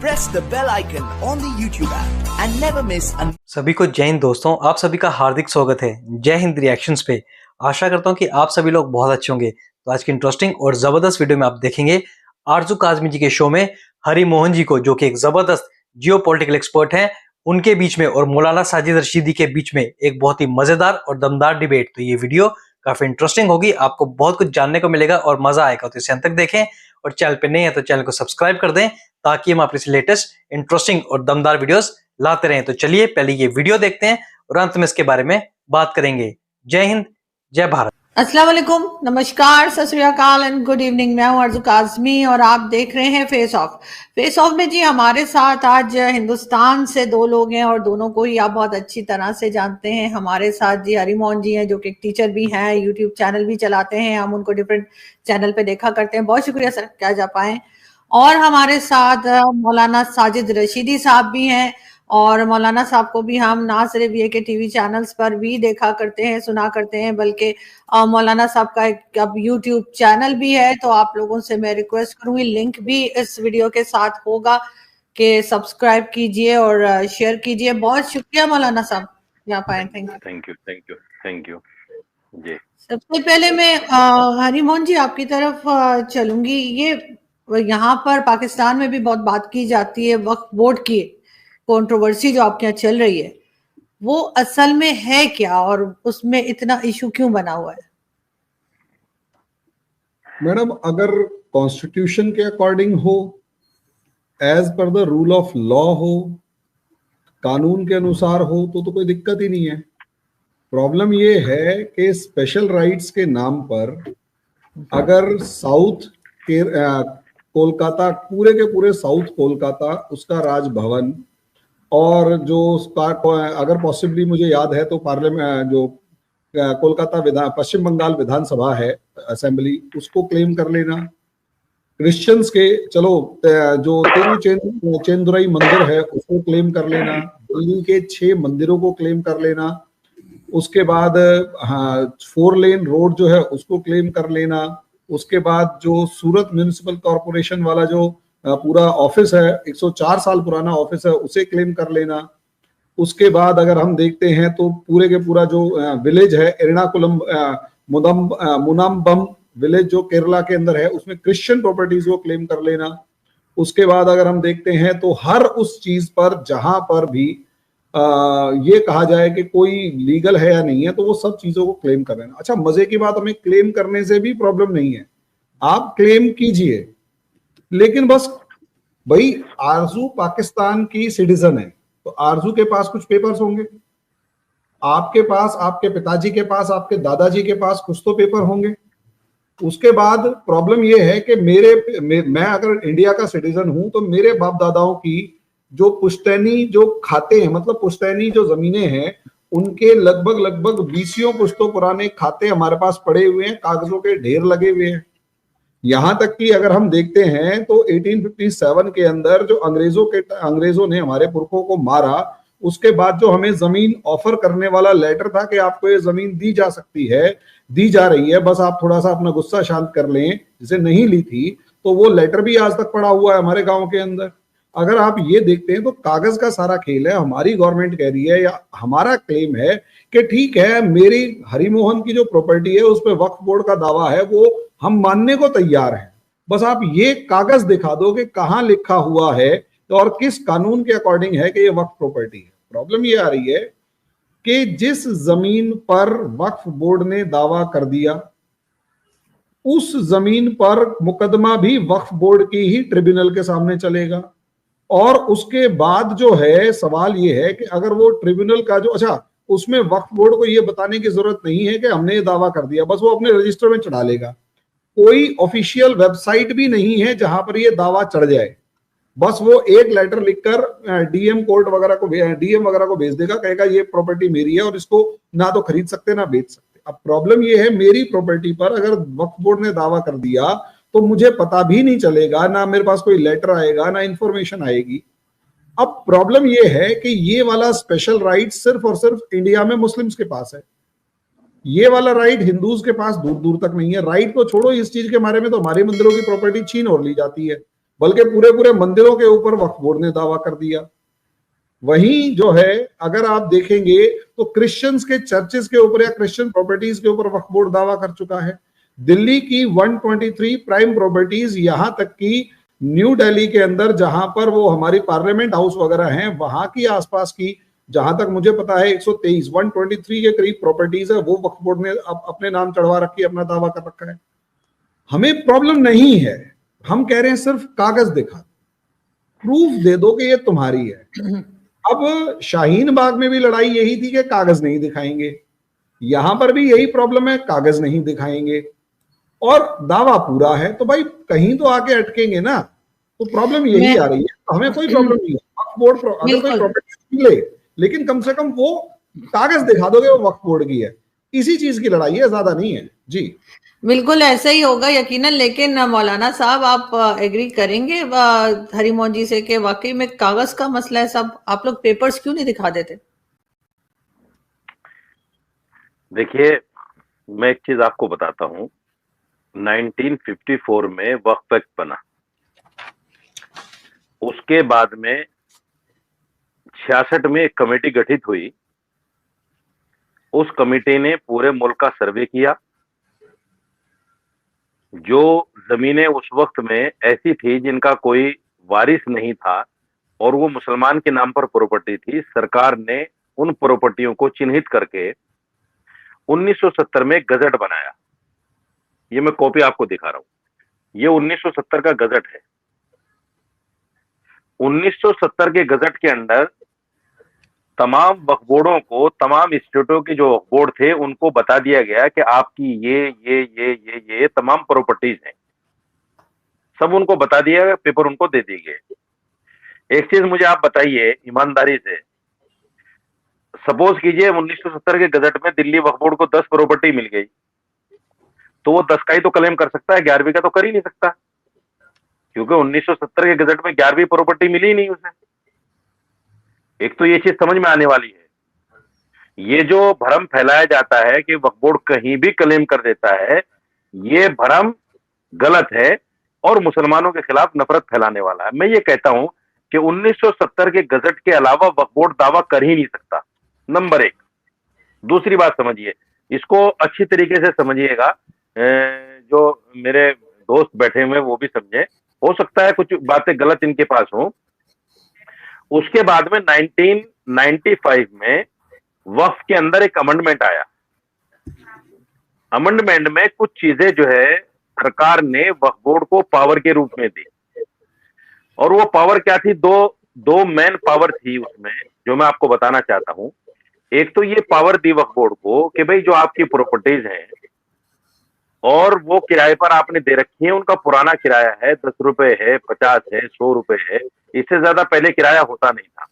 press the bell icon on the YouTube app and never miss an... सभी को जय हिंद दोस्तों, आप सभी का हार्दिक स्वागत है जय हिंद रिएक्शंस पे। आशा करता हूं कि आप सभी लोग बहुत अच्छे होंगे। तो आज की इंटरेस्टिंग और जबरदस्त वीडियो में आप देखेंगे आरजू काज़मी जी के शो में हरी मोहन जी को, जो कि एक जबरदस्त जियो पॉलिटिकल एक्सपर्ट हैं, उनके बीच में और मौलाना साजिद रशीदी के बीच में एक बहुत ही मजेदार और दमदार डिबेट। तो ये वीडियो काफी इंटरेस्टिंग होगी, आपको बहुत कुछ जानने को मिलेगा और मजा आएगा। तो इसे अंत तक देखें और चैनल पे नहीं है तो चैनल को सब्सक्राइब कर दें ताकि हम आपके लेटेस्ट इंटरेस्टिंग और दमदार वीडियोस लाते रहें। तो चलिए पहले ये वीडियो देखते हैं और अंत में इसके बारे में बात करेंगे। जय हिंद, जय भारत। अस्सलाम वालेकुम, नमस्कार, सत श्री अकाल एंड गुड इवनिंग। मैं हूं आरजू काज़मी और आप देख रहे हैं फेस ऑफ। फेस ऑफ में जी हमारे साथ आज हिंदुस्तान से दो लोग हैं और दोनों को ही आप बहुत अच्छी तरह से जानते हैं। हमारे साथ जी हरी मोहन जी हैं, जो कि एक टीचर भी हैं, यूट्यूब चैनल भी चलाते हैं। हम उनको डिफरेंट चैनल पे देखा करते हैं। बहुत शुक्रिया सर, क्या जा पाए। और हमारे साथ मौलाना साजिद रशीदी साहब भी हैं और मौलाना साहब को भी हम ना सिर्फ ये के टीवी चैनल्स पर भी देखा करते हैं, सुना करते हैं, बल्कि मौलाना साहब का एक अब यूट्यूब चैनल भी है। तो आप लोगों से मैं रिक्वेस्ट करूंगी, लिंक भी इस वीडियो के साथ होगा कि सब्सक्राइब कीजिए और शेयर कीजिए। बहुत शुक्रिया मौलाना साहब, यहाँ पाए। थैंक यू जी। सबसे पहले मैं हरी मोहन जी आपकी तरफ चलूंगी। ये यहाँ पर पाकिस्तान में भी बहुत बात की जाती है वक्फ बोर्ड की कंट्रोवर्सी जो आपके यहाँ चल रही है, वो असल में है क्या और उसमें इतना इशू क्यों बना हुआ है? मैडम, अगर कॉन्स्टिट्यूशन के अकॉर्डिंग हो, as per the rule of law हो, कानून के अनुसार हो, तो कोई दिक्कत ही नहीं है। प्रॉब्लम ये है कि स्पेशल राइट्स के नाम पर अगर साउथ के कोलकाता, पूरे के पूरे साउथ कोलकाता, उसका राजभवन और जो अगर पॉसिबली मुझे याद है तो पार्लियामेंट जो कोलकाता पश्चिम बंगाल विधानसभा है, असेंबली, उसको क्लेम कर लेना। क्रिश्चियंस के चलो जो तिरुचेंदुरई मंदिर है उसको क्लेम कर लेना। दिल्ली के 6 मंदिरों को क्लेम कर लेना। उसके बाद 4 लेन रोड जो है उसको क्लेम कर लेना। उसके बाद जो सूरत म्युनिसिपल कॉर्पोरेशन वाला जो पूरा ऑफिस है, 104 साल पुराना ऑफिस है, उसे क्लेम कर लेना। उसके बाद अगर हम देखते हैं तो पूरे के पूरा जो विलेज है एर्नाकुलम मुनाम्बम विलेज जो केरला के अंदर है, उसमें क्रिश्चियन प्रॉपर्टीज को क्लेम कर लेना। उसके बाद अगर हम देखते हैं तो हर उस चीज पर जहां पर भी ये कहा जाए कि कोई लीगल है या नहीं है, तो वो सब चीजों को क्लेम कर लेना। अच्छा, मजे की बात, हमें क्लेम करने से भी प्रॉब्लम नहीं है, आप क्लेम कीजिए, लेकिन बस भाई आरजू पाकिस्तान की सिटीजन है तो आरजू के पास कुछ पेपर्स होंगे, आपके पास, आपके पिताजी के पास, आपके दादाजी के पास कुछ तो पेपर होंगे। उसके बाद प्रॉब्लम यह है कि मैं अगर इंडिया का सिटीजन हूं तो मेरे बाप दादाओं की जो पुश्तैनी जो खाते हैं, मतलब पुश्तैनी जो जमीनें हैं, उनके लगभग 20 पुश्तों पुराने खाते हमारे पास पड़े हुए हैं, कागजों के ढेर लगे हुए हैं। यहां तक कि अगर हम देखते हैं तो 1857 के अंदर जो अंग्रेजों ने हमारे पुरखों को मारा, उसके बाद जो हमें जमीन ऑफर करने वाला लेटर था कि आपको ये जमीन दी जा सकती है, दी जा रही है, बस आप थोड़ा सा अपना गुस्सा शांत कर लें, जिसे नहीं ली थी, तो वो लेटर भी आज तक पड़ा हुआ है हमारे गांव के अंदर। अगर आप ये देखते हैं तो कागज का सारा खेल है। हमारी गवर्नमेंट कह रही है या हमारा क्लेम है कि ठीक है, मेरी हरी मोहन की जो प्रॉपर्टी है उस पर वक्फ बोर्ड का दावा है, वो हम मानने को तैयार हैं, बस आप ये कागज दिखा दो कि कहां लिखा हुआ है और किस कानून के अकॉर्डिंग है कि ये वक्फ प्रॉपर्टी है। प्रॉब्लम ये आ रही है कि जिस जमीन पर वक्फ बोर्ड ने दावा कर दिया, उस जमीन पर मुकदमा भी वक्फ बोर्ड की ही ट्रिब्यूनल के सामने चलेगा। और उसके बाद जो है सवाल ये है कि अगर वो ट्रिब्यूनल का जो, अच्छा, उसमें वक्फ बोर्ड को ये बताने की जरूरत नहीं है कि हमने ये दावा कर दिया, बस वो अपने रजिस्टर में चढ़ा लेगा। कोई ऑफिशियल वेबसाइट भी नहीं है जहां पर ये दावा चढ़ जाए, बस वो एक लेटर लिखकर डीएम वगैरह को भेज देगा, कहेगा ये प्रॉपर्टी मेरी है और इसको ना तो खरीद सकते ना बेच सकते। अब प्रॉब्लम ये है, मेरी प्रॉपर्टी पर अगर वक्फ बोर्ड ने दावा कर दिया तो मुझे पता भी नहीं चलेगा, ना मेरे पास कोई लेटर आएगा, ना इंफॉर्मेशन आएगी। अब प्रॉब्लम ये है कि ये वाला स्पेशल राइट सिर्फ और सिर्फ इंडिया में मुस्लिम्स के पास है, ये वाला राइट हिंदूज के पास दूर दूर तक नहीं है। राइट को छोड़ो, इस चीज के बारे में तो हमारे मंदिरों की प्रॉपर्टी छीन और ली जाती है। बल्कि पूरे पूरे मंदिरों के ऊपर वक्फ बोर्ड ने दावा कर दिया। वहीं जो है अगर आप देखेंगे तो क्रिश्चियंस के चर्चेस के ऊपर या क्रिश्चियन प्रॉपर्टीज के ऊपर वक्फ बोर्ड दावा कर चुका है। दिल्ली की 123 प्राइम प्रॉपर्टीज, यहां तक कि न्यू दिल्ली के अंदर जहां पर वो हमारी पार्लियामेंट हाउस वगैरह हैं, वहां की आसपास की, जहां तक मुझे पता है 123 के करीब प्रॉपर्टीज है, वो वक्फ बोर्ड ने अपने नाम चढ़वा रखी है, अपना दावा कर रखा है। हमें प्रॉब्लम नहीं है, हम कह रहे हैं सिर्फ कागज दिखा, प्रूफ दे दो कि ये तुम्हारी है। अब शाहीन बाग में भी लड़ाई यही थी कि कागज नहीं दिखाएंगे, यहां पर भी यही प्रॉब्लम है, कागज नहीं दिखाएंगे और दावा पूरा है, तो भाई कहीं तो आके अटकेंगे ना। तो प्रॉब्लम यही आ रही है। तो हमें कोई प्रॉब्लम नहीं है, वक्फ बोर्ड अगर कोई प्रॉपर्टी मिले, लेकिन कम से कम वो कागज दिखा दोगे वो वक्फ बोर्ड की है, इसी चीज की लड़ाई है, ज्यादा नहीं है जी। बिल्कुल ऐसा ही होगा यकीनन। लेकिन मौलाना साहब, आप एग्री करेंगे हरिमोहन जी से कि वाकई में कागज का मसला है सब, आप लोग पेपर्स क्यों नहीं दिखा देते? देखिए, मैं एक चीज आपको बताता हूं। 1954 में वक्फ एक्ट बना, उसके बाद में 66 में एक कमेटी गठित हुई। उस कमेटी ने पूरे मुल्क का सर्वे किया। जो जमीनें उस वक्त में ऐसी थी जिनका कोई वारिस नहीं था और वो मुसलमान के नाम पर प्रॉपर्टी थी, सरकार ने उन प्रॉपर्टियों को चिन्हित करके 1970 में गजट बनाया। ये मैं कॉपी आपको दिखा रहा हूं, ये 1970 का गजट है। 1970 के गजट के अंदर तमाम वक्फ बोर्डों को, तमाम स्टेटों के जो वक्फ बोर्ड थे, उनको बता दिया गया कि आपकी ये तमाम प्रॉपर्टीज हैं, सब उनको बता दिया गया, पेपर उनको दे दिए गए। एक चीज मुझे आप बताइए ईमानदारी से, सपोज कीजिए 1970 के गजट में दिल्ली वक्फ बोर्ड को 10 प्रॉपर्टी मिल गई, तो वो 10 का ही तो क्लेम कर सकता है, 11वीं का तो कर ही नहीं सकता, क्योंकि 1970 के गजट में 11वीं प्रॉपर्टी मिली ही नहीं उसे। एक तो ये चीज समझ में आने वाली है। ये जो भ्रम फैलाया जाता है कि वक्फ बोर्ड कहीं भी क्लेम कर देता है, ये भ्रम गलत है और मुसलमानों के खिलाफ नफरत फैलाने वाला है। मैं ये कहता हूं कि 1970 के गजट के अलावा वक्फ बोर्ड दावा कर ही नहीं सकता, नंबर एक। दूसरी बात समझिए, इसको अच्छी तरीके से समझिएगा, जो मेरे दोस्त बैठे हुए वो भी समझे, हो सकता है कुछ बातें गलत इनके पास हो। उसके बाद में 1995 में वक्फ के अंदर एक अमेंडमेंट आया। अमेंडमेंट में कुछ चीजें जो है सरकार ने वक्फ बोर्ड को पावर के रूप में दी, और वो पावर क्या थी? दो मेन पावर थी उसमें, जो मैं आपको बताना चाहता हूं। एक तो ये पावर दी वक्फ बोर्ड को कि भाई जो आपकी प्रॉपर्टीज हैं और वो किराए पर आपने दे रखी है, उनका पुराना किराया है, 10 रुपए है, 50 है, 100 रुपए है, इससे ज्यादा पहले किराया होता नहीं था।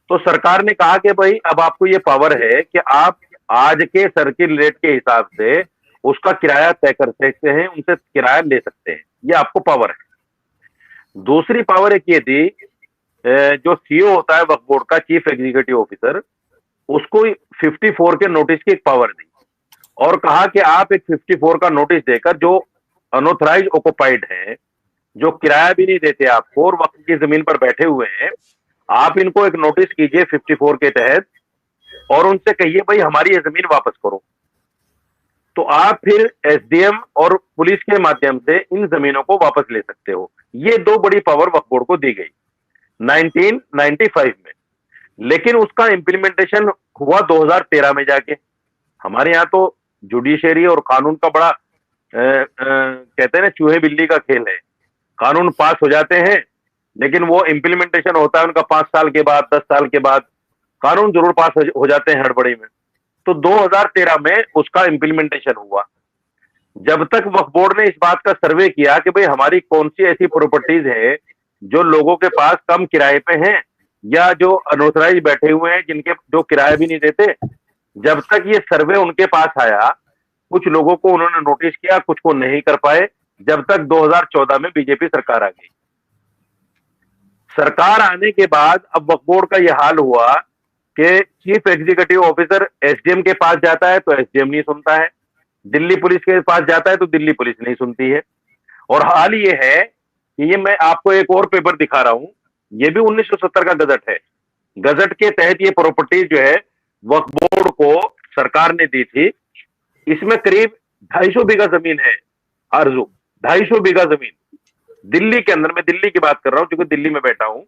तो सरकार ने कहा कि भाई अब आपको ये पावर है कि आप आज के सर्किल रेट के हिसाब से उसका किराया तय कर सकते हैं, उनसे किराया ले सकते हैं, ये आपको पावर है। दूसरी पावर एक ये थी, जो सीईओ होता है वक्फ बोर्ड का, चीफ एग्जीक्यूटिव ऑफिसर, उसको 54 के नोटिस की एक पावर दी और कहा कि आप एक 54 का नोटिस देकर जो अनऑथराइज ऑक्युपाइड है, जो किराया भी नहीं देते आपको और वक्फ की जमीन पर बैठे हुए हैं, आप इनको एक नोटिस कीजिए 54 के तहत और उनसे कहिए भाई हमारी ये जमीन वापस करो। तो आप फिर एसडीएम और पुलिस के माध्यम से इन जमीनों को वापस ले सकते हो। ये दो बड़ी पावर वक्फ बोर्ड को दी गई 1995 में। लेकिन उसका इम्प्लीमेंटेशन हुआ 2013 में जाके। हमारे यहाँ तो जुडिशरी और कानून का बड़ा कहते हैं ना, चूहे बिल्ली का खेल है। कानून पास हो जाते हैं लेकिन वो इम्प्लीमेंटेशन होता है उनका 5 साल के बाद, 10 साल के बाद। कानून जरूर पास हो जाते हैं हड़बड़ी में। तो 2013 में उसका इम्प्लीमेंटेशन हुआ। जब तक वक्फ बोर्ड ने इस बात का सर्वे किया कि भाई हमारी कौन सी ऐसी प्रॉपर्टीज है जो लोगों के पास कम किराए पे हैं या जो अनऑथराइज बैठे हुए हैं, जिनके जो किराया भी नहीं देते, जब तक ये सर्वे उनके पास आया, कुछ लोगों को उन्होंने नोटिस किया, कुछ को नहीं कर पाए, जब तक 2014 में बीजेपी सरकार आ गई। सरकार आने के बाद अब वक्फ बोर्ड का यह हाल हुआ कि चीफ एग्जीक्यूटिव ऑफिसर एसडीएम के पास जाता है तो एसडीएम नहीं सुनता है, दिल्ली पुलिस के पास जाता है तो दिल्ली पुलिस नहीं सुनती है। और हाल ये है कि ये मैं आपको एक और पेपर दिखा रहा हूं, ये भी 1970 का गजट है। गजट के तहत ये प्रॉपर्टी जो है वक्फ बोर्ड को सरकार ने दी थी। इसमें करीब 250 बीघा जमीन है आरजू, 250 बीघा जमीन दिल्ली के अंदर। मैं दिल्ली की बात कर रहा हूं क्योंकि दिल्ली में बैठा हूं।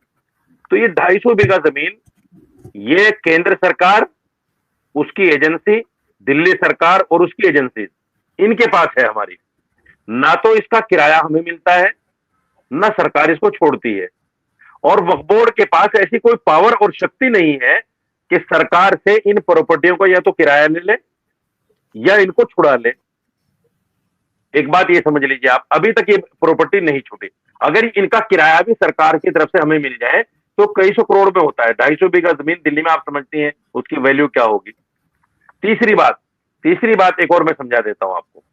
तो ये 250 बीघा जमीन ये केंद्र सरकार, उसकी एजेंसी, दिल्ली सरकार और उसकी एजेंसी, इनके पास है हमारी। ना तो इसका किराया हमें मिलता है, ना सरकार इसको छोड़ती है। और वक्फ बोर्ड के पास ऐसी कोई पावर और शक्ति नहीं है कि सरकार से इन प्रॉपर्टियों को या तो किराया ले ले या इनको छुड़ा ले। एक बात ये समझ लीजिए आप, अभी तक ये प्रॉपर्टी नहीं छूटी। अगर इनका किराया भी सरकार की तरफ से हमें मिल जाए तो कई सौ करोड़ में होता है। 250 बीघा जमीन दिल्ली में, आप समझती हैं उसकी वैल्यू क्या होगी। तीसरी बात एक और मैं समझा देता हूं आपको।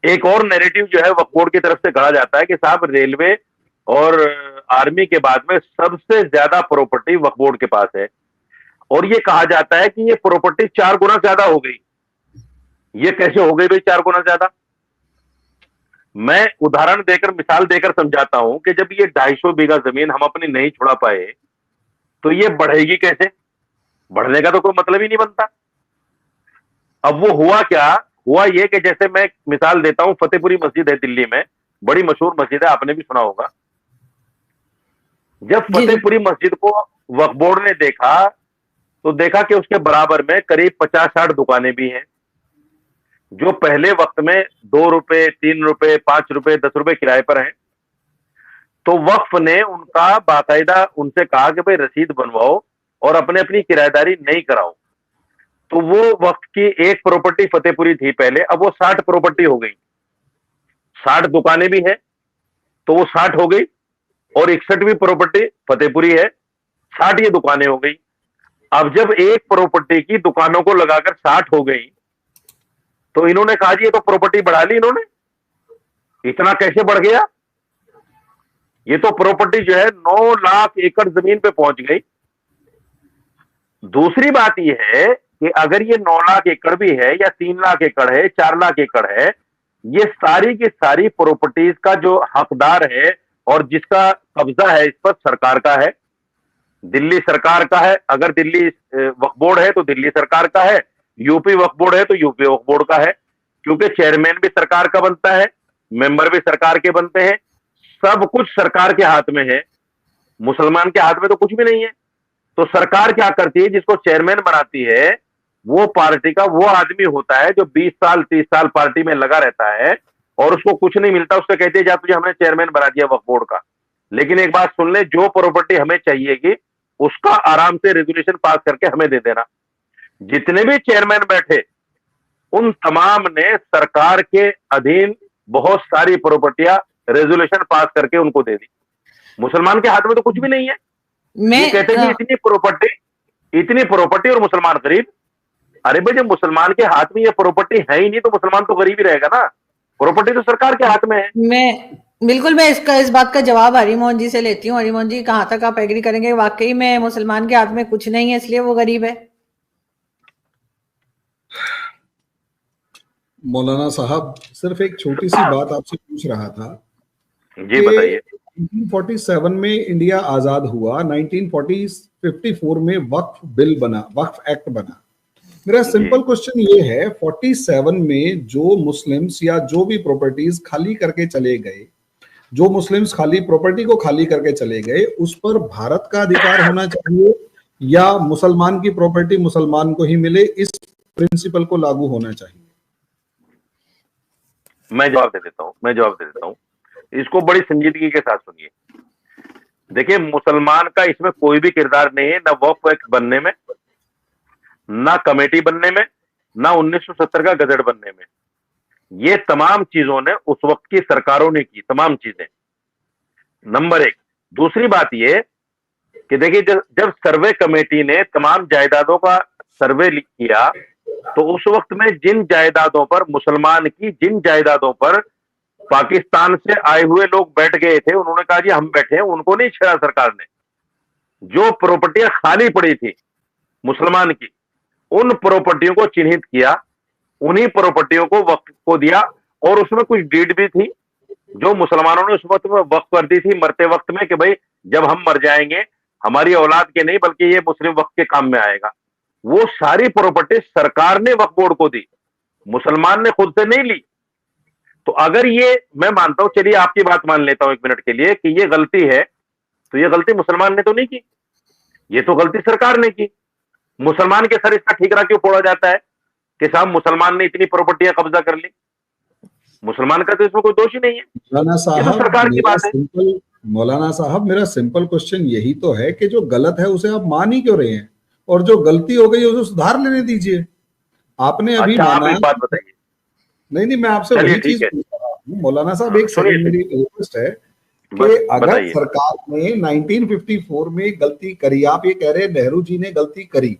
एक और नैरेटिव जो है वक्फ बोर्ड की तरफ से गढ़ा जाता है कि साहब रेलवे और आर्मी के बाद में सबसे ज्यादा प्रॉपर्टी वक्फ बोर्ड के पास है, और ये कहा जाता है कि ये प्रॉपर्टी 4 गुना ज्यादा हो गई। ये कैसे हो गई भाई 4 गुना ज्यादा? मैं उदाहरण देकर, मिसाल देकर समझाता हूं कि जब ये 250 बीघा जमीन हम अपनी नहीं छुड़ा पाए तो ये बढ़ेगी कैसे? बढ़ने का तो कोई मतलब ही नहीं बनता। अब वो हुआ क्या? हुआ ये कि जैसे मैं मिसाल देता हूं, फतेहपुरी मस्जिद है दिल्ली में, बड़ी मशहूर मस्जिद है, आपने भी सुना होगा। जब फतेहपुरी मस्जिद को वक्फ बोर्ड ने देखा तो देखा कि उसके बराबर में करीब 50-60 दुकानें भी हैं जो पहले वक्त में 2 रुपए, 3 रुपए, 5 रुपए, 10 रुपए किराए पर हैं। तो वक्फ ने उनका बाकायदा उनसे कहा कि भाई रसीद बनवाओ और अपने अपनी किराएदारी नहीं कराओ। तो वो वक्त की एक प्रॉपर्टी फतेहपुरी थी पहले, अब वो 60 प्रॉपर्टी हो गई। 60 दुकानें भी हैं तो वो 60 हो गई, और 61वीं प्रॉपर्टी फतेहपुरी है, 60 ये दुकानें हो गई। अब जब एक प्रॉपर्टी की दुकानों को लगाकर 60 हो गई तो इन्होंने कहा जी ये तो प्रॉपर्टी बढ़ा ली इन्होंने, इतना कैसे बढ़ गया? ये तो प्रॉपर्टी जो है 9 लाख एकड़ जमीन पे पहुंच गई। दूसरी बात यह है कि अगर ये 9 लाख एकड़ भी है या 3 लाख एकड़ है, 4 लाख एकड़ है, ये सारी की सारी प्रॉपर्टीज का जो हकदार है और जिसका कब्जा है इस पर सरकार का है, दिल्ली सरकार का है। अगर दिल्ली वक्फ बोर्ड है तो दिल्ली सरकार का है, यूपी वक्फ बोर्ड है तो यूपी वक्फ बोर्ड का है, क्योंकि चेयरमैन भी सरकार का बनता है, मेंबर भी सरकार के बनते हैं, सब कुछ सरकार के हाथ में है। मुसलमान के हाथ में तो कुछ भी नहीं है। तो सरकार क्या करती है, जिसको चेयरमैन बनाती है वो पार्टी का वो आदमी होता है जो 20 साल 30 साल पार्टी में लगा रहता है और उसको कुछ नहीं मिलता, उससे कहते हैं जा तुझे हमने चेयरमैन बना दिया वक्फ बोर्ड का। लेकिन एक बात सुन ले, जो प्रॉपर्टी हमें चाहिएगी उसका आराम से रेजोल्यूशन पास करके हमें दे देना। जितने भी चेयरमैन बैठे उन तमाम ने सरकार के अधीन बहुत सारी प्रॉपर्टियां रेजोल्यूशन पास करके उनको दे दी। मुसलमान के हाथ में तो कुछ भी नहीं है। ये कहते हैं कि इतनी प्रॉपर्टी और मुसलमान गरीब। अरे भाई जब मुसलमान के हाथ में ये प्रॉपर्टी है ही नहीं तो मुसलमान तो गरीब ही रहेगा ना। प्रॉपर्टी तो सरकार के हाथ में है। मैं इस बात का जवाब हरिमोहन जी से लेती हूँ। हरिमोहन जी, कहाँ तक आप एग्री करेंगे वाकई में मुसलमान के हाथ में कुछ नहीं है इसलिए वो गरीब है? मौलाना साहब, सिर्फ एक छोटी सी बात आपसे पूछ रहा था। जी बताइए। 1947 में इंडिया आजाद हुआ, 1954 में वक्फ बिल बना, वक्फ एक्ट बना। मेरा सिंपल क्वेश्चन ये है, 47 में जो मुस्लिम्स या जो भी प्रॉपर्टीज खाली करके चले गए, जो मुस्लिम्स खाली प्रॉपर्टी को खाली करके चले गए, उस पर भारत का अधिकार होना चाहिए या मुसलमान की प्रॉपर्टी मुसलमान को ही मिले, इस प्रिंसिपल को लागू होना चाहिए? मैं जवाब दे देता हूं। इसको बड़ी संजीदगी के साथ सुनिए। देखिए, मुसलमान का इसमें कोई भी किरदार नहीं है, ना वक्फ एक्ट बनने में, ना कमेटी बनने में, ना 1970 का गजट बनने में। ये तमाम चीजों ने उस वक्त की सरकारों ने की, तमाम चीजें। नंबर 1। दूसरी बात ये कि देखिए, जब सर्वे कमेटी ने तमाम जायदादों का सर्वे किया तो उस वक्त में जिन जायदादों पर, मुसलमान की जिन जायदादों पर पाकिस्तान से आए हुए लोग बैठ गए थे, उन्होंने कहा जी हम बैठे हैं, उनको नहीं छेड़ा सरकार ने। जो प्रॉपर्टियां खाली पड़ी थी मुसलमान की, उन प्रॉपर्टियों को चिन्हित किया, उन्हीं प्रॉपर्टियों को वक्फ को दिया, और उसमें कुछ डीड भी थी जो मुसलमानों ने उस वक्त में वक्फ कर दी थी मरते वक्त में कि भाई जब हम मर जाएंगे हमारी औलाद के नहीं बल्कि ये मुस्लिम वक्फ के काम में आएगा, वो सारी प्रॉपर्टी सरकार ने वक्फ बोर्ड को दी, मुसलमान ने खुद से नहीं ली। तो अगर ये मैं मानता हूं, चलिए आपकी बात मान लेता हूं एक मिनट के लिए कि ये गलती है, तो ये गलती मुसलमान ने तो नहीं की, ये तो गलती सरकार ने की। मुसलमान के सर इसका ठीकरा क्यों फोड़ा जाता है कि साहब मुसलमान ने इतनी प्रॉपर्टियां कब्जा कर ली? मुसलमान का तो इसमें कोई दोष ही नहीं है, मौलाना ये तो साहब सरकार की बात है। मौलाना साहब मेरा सिंपल क्वेश्चन यही तो है कि जो गलत है उसे आप मान ही क्यों रहे हैं, और जो गलती हो गई उसे सुधार लेने दीजिए। आपने अभी अच्छा, आप माना, एक बात बताइए। नहीं मैं आपसे चलिए, वही ठीक चीज है। पूछ रहा हूँ मौलाना साहब, एक सुनिए, सेकंड मेरी रिक्वेस्ट है कि अगर बताइए। सरकार ने 1954 में गलती करी, आप ये कह रहे हैं नेहरू जी ने गलती करी,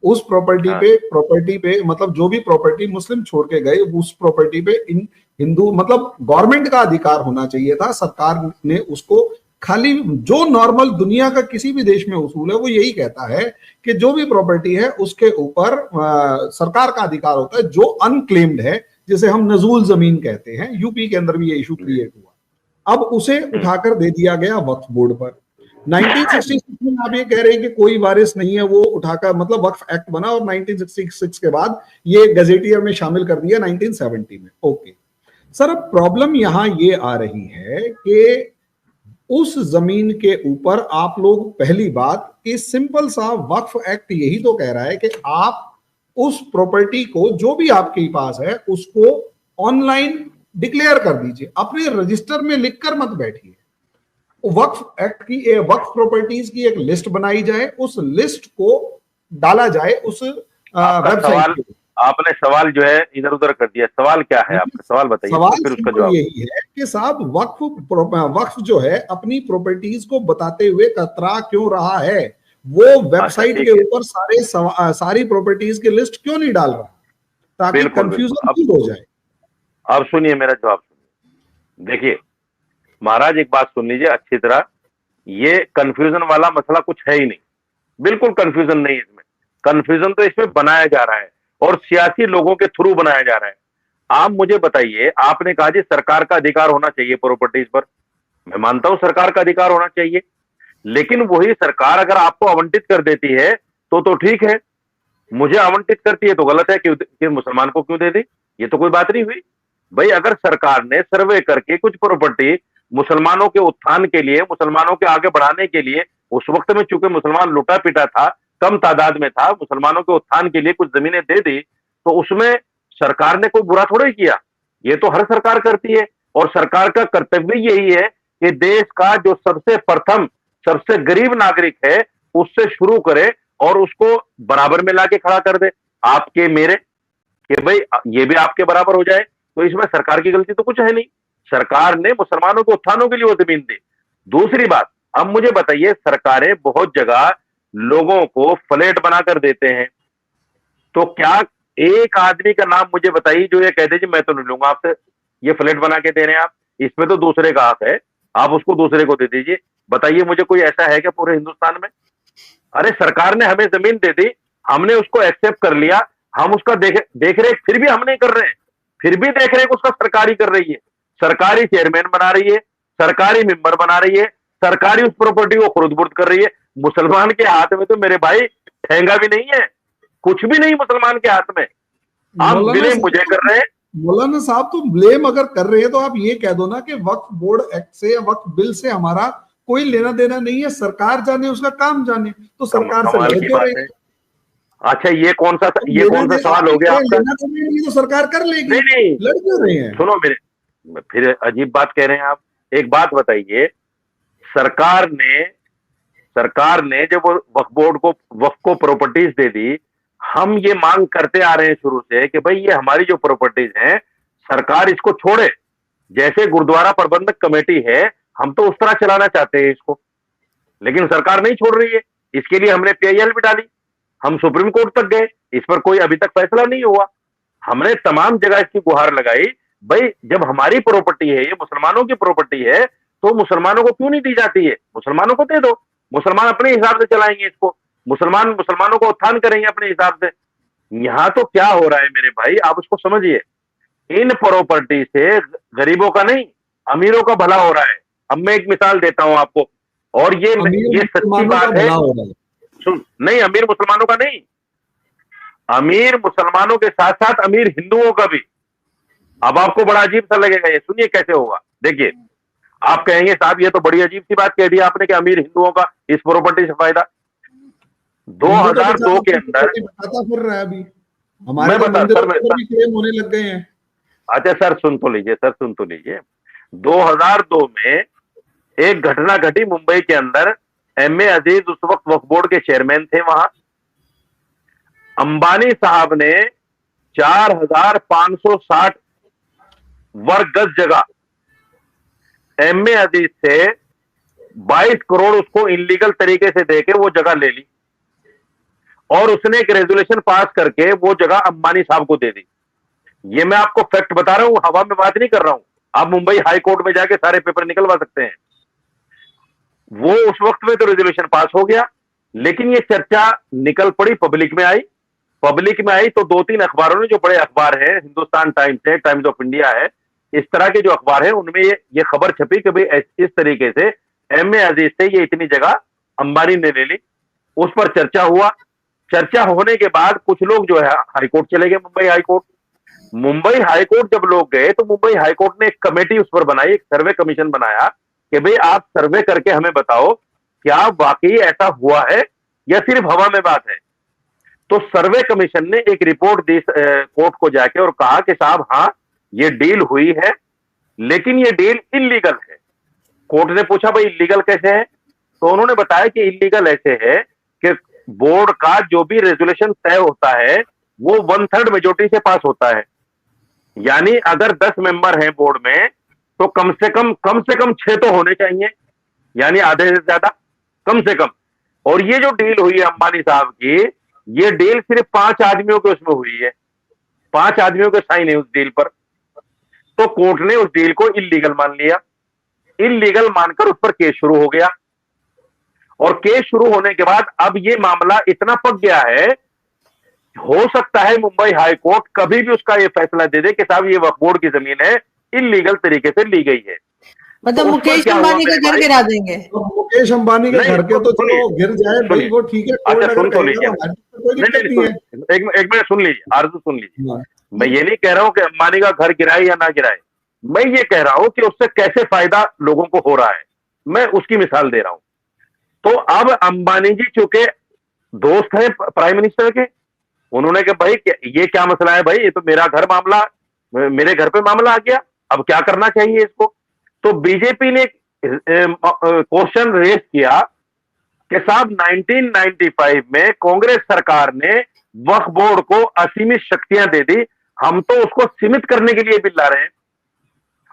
उस हाँ। प्रॉपर्टी पे मतलब जो भी प्रॉपर्टी मुस्लिम छोड़ के गए उस प्रॉपर्टी पे इन हिंदू मतलब गवर्नमेंट का अधिकार होना चाहिए था। सरकार ने उसको खाली, जो नॉर्मल दुनिया का किसी भी देश में उसूल है वो यही कहता है कि जो भी प्रॉपर्टी है उसके ऊपर सरकार का अधिकार होता है, जो अनक्लेम्ड है, जिसे हम नजूल जमीन कहते हैं। यूपी के अंदर भी ये इशू क्रिएट हुआ, अब उसे उठाकर दे दिया गया वक्फ बोर्ड पर। 1966 में आप ये कह रहे हैं कि कोई वारिस नहीं है, वो उठाकर मतलब वक्फ एक्ट बना और 1966 के बाद ये गजेटियर में शामिल कर दिया 1970 में। ओके सर, अब प्रॉब्लम यहां ये आ रही है कि उस जमीन के ऊपर आप लोग, पहली बात कि सिंपल सा वक्फ एक्ट यही तो कह रहा है कि आप उस प्रॉपर्टी को जो भी आपके पास है उसको ऑनलाइन डिक्लेयर कर दीजिए, अपने रजिस्टर में लिखकर मत बैठिए। वक्फ एक्ट की, वक्फ प्रॉपर्टीज की एक लिस्ट बनाई जाए, उस लिस्ट को डाला जाए उस वेबसाइट पे। आपने सवाल जो है इधर उधर कर दिया, सवाल क्या है आपका? सवाल बताइए, सवाल तो फिर उसका जवाब। यही है कि साहब वक्फ जो है अपनी प्रॉपर्टीज को बताते हुए कतरा क्यों रहा है, वो वेबसाइट के ऊपर सारी प्रॉपर्टीज की लिस्ट क्यों नहीं डाल रहा, ताकि कंफ्यूजन दूर हो जाए। अब सुनिए मेरा जवाब सुनिए। देखिए महाराज, एक बात सुन लीजिए अच्छी तरह, ये कंफ्यूजन वाला मसला कुछ है ही नहीं, बिल्कुल कंफ्यूजन नहीं है इसमें। कंफ्यूजन तो इसमें बनाया जा रहा है और सियासी लोगों के थ्रू बनाया जा रहा है। आप मुझे बताइए, आपने कहा जी सरकार का अधिकार होना चाहिए प्रॉपर्टीज पर, मैं मानता हूं सरकार का अधिकार होना चाहिए, लेकिन वही सरकार अगर आपको आवंटित कर देती है तो ठीक है, मुझे आवंटित करती है तो गलत है कि मुसलमान को क्यों दे दी? ये तो कोई बात नहीं हुई भाई। अगर सरकार ने सर्वे करके कुछ प्रॉपर्टी मुसलमानों के उत्थान के लिए, मुसलमानों के आगे बढ़ाने के लिए, उस वक्त में चूंकि मुसलमान लुटा पिटा था, कम तादाद में था, मुसलमानों के उत्थान के लिए कुछ जमीनें दे दी, तो उसमें सरकार ने कोई बुरा थोड़ा ही किया। ये तो हर सरकार करती है और सरकार का कर्तव्य यही है कि देश का जो सबसे प्रथम सबसे गरीब नागरिक है उससे शुरू करे और उसको बराबर में लाके खड़ा कर दे, आपके मेरे, कि भाई ये भी आपके बराबर हो जाए। तो इसमें सरकार की गलती तो कुछ है नहीं, सरकार ने मुसलमानों के उत्थानों के लिए वो जमीन दी। दूसरी बात, अब मुझे बताइए, सरकारें बहुत जगह लोगों को फ्लैट बनाकर देते हैं, तो क्या एक आदमी का नाम मुझे बताइए जो ये कहते जी मैं तो नहीं लूंगा आपसे, ये फ्लैट बना के दे रहे हैं आप, इसमें तो दूसरे का हक है, आप उसको दूसरे को दे दीजिए। बताइए मुझे कोई ऐसा है क्या पूरे हिंदुस्तान में? अरे सरकार ने हमें जमीन दे दी, हमने उसको एक्सेप्ट कर लिया, हम उसका देख रेख फिर भी हम नहीं कर रहे हैं, फिर भी देख रेख उसका सरकारी कर रही है, सरकारी चेयरमैन बना रही है, सरकारी मेंबर बना रही है, सरकारी उस प्रॉपर्टी को खुर्द-बुर्द कर रही है। मुसलमान के हाथ में तो मेरे भाई ठेंगा भी नहीं है, कुछ भी नहीं मुसलमान के हाथ में। आप ब्लेम मुझे कर रहे हैं। मौलाना साहब, तो ब्लेम अगर कर रहे हैं तो आप ये कह दो ना कि वक्फ बोर्ड एक्ट से या वक्फ बिल से हमारा कोई लेना देना नहीं है, सरकार जाने, उसका काम जाने, तो सरकार से लड़ क्यों रहे हैं? अच्छा, ये कौन सा सवाल हो गया आपका? लेना देना नहीं तो सरकार कर लेगी, नहीं लड़ क्यों रहे हैं? सुनो मेरे, फिर अजीब बात कह रहे हैं आप। एक बात बताइए, सरकार ने जब वक्फ बोर्ड को वक्फ को प्रॉपर्टीज दे दी, हम ये मांग करते आ रहे हैं शुरू से कि भाई ये हमारी जो प्रॉपर्टीज हैं सरकार इसको छोड़े, जैसे गुरुद्वारा प्रबंधक कमेटी है हम तो उस तरह चलाना चाहते हैं इसको, लेकिन सरकार नहीं छोड़ रही है। इसके लिए हमने PIL भी डाली, हम सुप्रीम कोर्ट तक गए, इस पर कोई अभी तक फैसला नहीं हुआ। हमने तमाम जगह इसकी गुहार लगाई, भाई जब हमारी प्रॉपर्टी है, ये मुसलमानों की प्रॉपर्टी है, तो मुसलमानों को क्यों नहीं दी जाती है? मुसलमानों को दे दो, मुसलमान अपने हिसाब से चलाएंगे इसको, मुसलमानों को उत्थान करेंगे अपने हिसाब से। यहां तो क्या हो रहा है मेरे भाई, आप उसको समझिए, इन प्रॉपर्टी से गरीबों का नहीं, अमीरों का भला हो रहा है। अब मैं एक मिसाल देता हूं आपको, और ये सच्ची बात है। सुन, नहीं, अमीर मुसलमानों का नहीं, अमीर मुसलमानों के साथ साथ अमीर हिंदुओं का भी। अब आपको बड़ा अजीब सा लगेगा ये, सुनिए कैसे होगा। देखिए, आप कहेंगे साहब ये तो बड़ी अजीब सी बात कह दी आपने कि अमीर हिंदुओं का इस प्रॉपर्टी से फायदा। 2002 के अंदर बताता फिर रहा है अभी, मैं हमारे बता मंदिरों सर, पर भी क्लेम होने लग गए हैं। अच्छा सर सुन तो लीजिए, सर सुन तो लीजिए। 2002 में एक घटना घटी मुंबई के अंदर। एमए अजीज उस वक्त वक्फ बोर्ड के चेयरमैन थे वहां। अंबानी साहब ने 4560 वर्ग गज जगह एमए अजीज से 22 करोड़ उसको इनलीगल तरीके से देके वो जगह ले ली, और उसने एक रेजोल्यूशन पास करके वो जगह अंबानी साहब को दे दी। ये मैं आपको फैक्ट बता रहा हूं, हवा में बात नहीं कर रहा हूं। आप मुंबई हाई कोर्ट में जाके सारे पेपर निकलवा सकते हैं। वो उस वक्त में तो रेजोल्यूशन पास हो गया, लेकिन ये चर्चा निकल पड़ी, पब्लिक में आई। पब्लिक में आई तो 2-3 अखबारों ने, जो बड़े अखबार है, हिंदुस्तान टाइम्स है, टाइम्स ऑफ इंडिया है, इस तरह के जो अखबार है, उनमें ये खबर छपी कि भाई इस तरीके से एमए अजीज से ये इतनी जगह अंबानी ने ले ली। उस पर चर्चा हुआ। चर्चा होने के बाद कुछ लोग जो है हाईकोर्ट चले गए, मुंबई हाईकोर्ट। मुंबई हाईकोर्ट जब लोग गए तो मुंबई हाईकोर्ट ने एक कमेटी उस पर बनाई, एक सर्वे कमीशन बनाया कि भाई आप सर्वे करके हमें बताओ क्या वाकई ऐसा हुआ है या सिर्फ हवा में बात है। तो सर्वे कमीशन ने एक रिपोर्ट दी कोर्ट को जाके और कहा कि साहब हाँ ये डील हुई है, लेकिन ये डील इल्लीगल है। कोर्ट ने पूछा भाई इल्लीगल कैसे है, तो उन्होंने बताया कि इल्लीगल ऐसे है कि बोर्ड का जो भी रेजोल्यूशन तय होता है वो 1/3 मेजोरिटी से पास होता है। यानी अगर 10 मेंबर हैं बोर्ड में तो कम से कम 6 तो होने चाहिए, यानी आधे से ज्यादा कम से कम। और ये जो डील हुई है अंबानी साहब की, ये डील सिर्फ 5 आदमियों के उसमें हुई है, 5 आदमियों के साइन है उस डील पर। तो कोर्ट ने उस डील को इल्लीगल मान लिया। इल्लीगल मानकर उस पर केस शुरू हो गया, और केस शुरू होने के बाद अब ये मामला इतना पक गया है, हो सकता है मुंबई हाई कोर्ट कभी भी उसका ये फैसला दे दे कि साहब ये वक्फ बोर्ड की जमीन है, इल्लीगल तरीके से ली गई है। मतलब तो मुकेश अंबानी का घर गिरा देंगे। तो मुकेश अंबानी के घर के तो चलो गिर जाए भाई, वो ठीक है। अच्छा सुन तो लीजिए, कोई दिक्कत नहीं है। एक मिनट सुन लीजिए, आरजू सुन लीजिए। हाँ। मैं ये नहीं कह रहा हूं कि अंबानी का घर गिराए या ना गिराए, मैं ये कह रहा हूं कि उससे कैसे फायदा लोगों को हो रहा है, मैं उसकी मिसाल दे रहा हूं। तो अब अंबानी जी चूंकि दोस्त है प्राइम मिनिस्टर के, उन्होंने कहा भाई ये क्या मसला है भाई, ये तो मेरा घर मामला, मेरे घर पे मामला आ गया, अब क्या करना चाहिए इसको। तो बीजेपी ने क्वेश्चन रेज किया कि साहब 1995 में कांग्रेस सरकार ने वक्फ बोर्ड को असीमित शक्तियां दे दी, हम तो उसको सीमित करने के लिए बिल ला रहे हैं।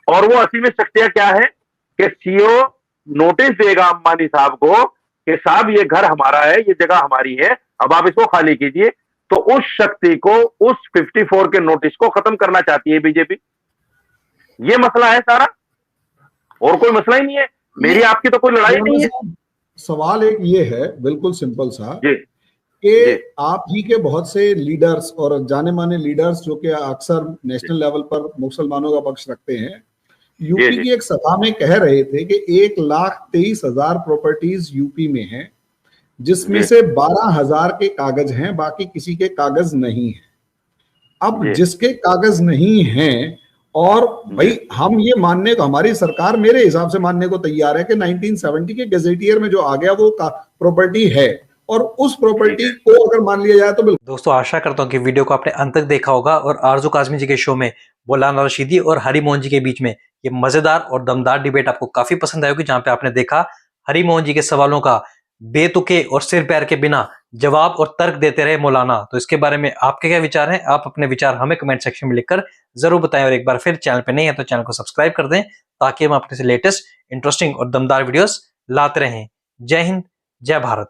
और वो असीमित शक्तियां क्या है कि सीओ नोटिस देगा अंबानी साहब को कि साहब ये घर हमारा है, ये जगह हमारी है, अब आप इसको खाली कीजिए। तो उस शक्ति को, उस 54 के नोटिस को खत्म करना चाहती है बीजेपी। ये मसला है सारा, और कोई मसला ही नहीं है। मेरी आपकी तो कोई लड़ाई नहीं है। सवाल एक ये है, बिल्कुल सिंपल सा, जी कि आप ही के बहुत से लीडर्स और जाने माने लीडर्स जो कि अक्सर नेशनल लेवल पर मुसलमानों का पक्ष रखते हैं, यूपी की एक सभा में कह रहे थे कि 1,23,000 प्रॉपर्टीज यूपी में हैं, जिसमें से 12,000 के कागज हैं, बाकी किसी के कागज नहीं है। अब जिसके कागज नहीं हैं, और भाई हम ये मानने को, हमारी सरकार मेरे हिसाब से मानने को तैयार है कि 1970 के गजेटियर में जो आ गया वो प्रॉपर्टी है, और उस प्रॉपर्टी को अगर मान लिया जाए तो बिल्कुल। दोस्तों आशा करता हूँ कि वीडियो को आपने अंत तक देखा होगा, और आरजू काज़मी जी के शो में मौलाना रशीदी और हरी मोहन जी के बीच में ये मजेदार और दमदार डिबेट आपको काफी पसंद आई होगी, जहां पे आपने देखा हरी मोहन जी के सवालों का बेतुके और सिर पैर के बिना जवाब और तर्क देते रहे मौलाना। तो इसके बारे में आपके क्या विचार हैं? आप अपने विचार हमें कमेंट सेक्शन में लिखकर जरूर बताएं, और एक बार फिर चैनल पे नहीं है तो चैनल को सब्सक्राइब कर दें, ताकि हम अपने से लेटेस्ट इंटरेस्टिंग और दमदार वीडियोस लाते रहें। जय हिंद, जय भारत।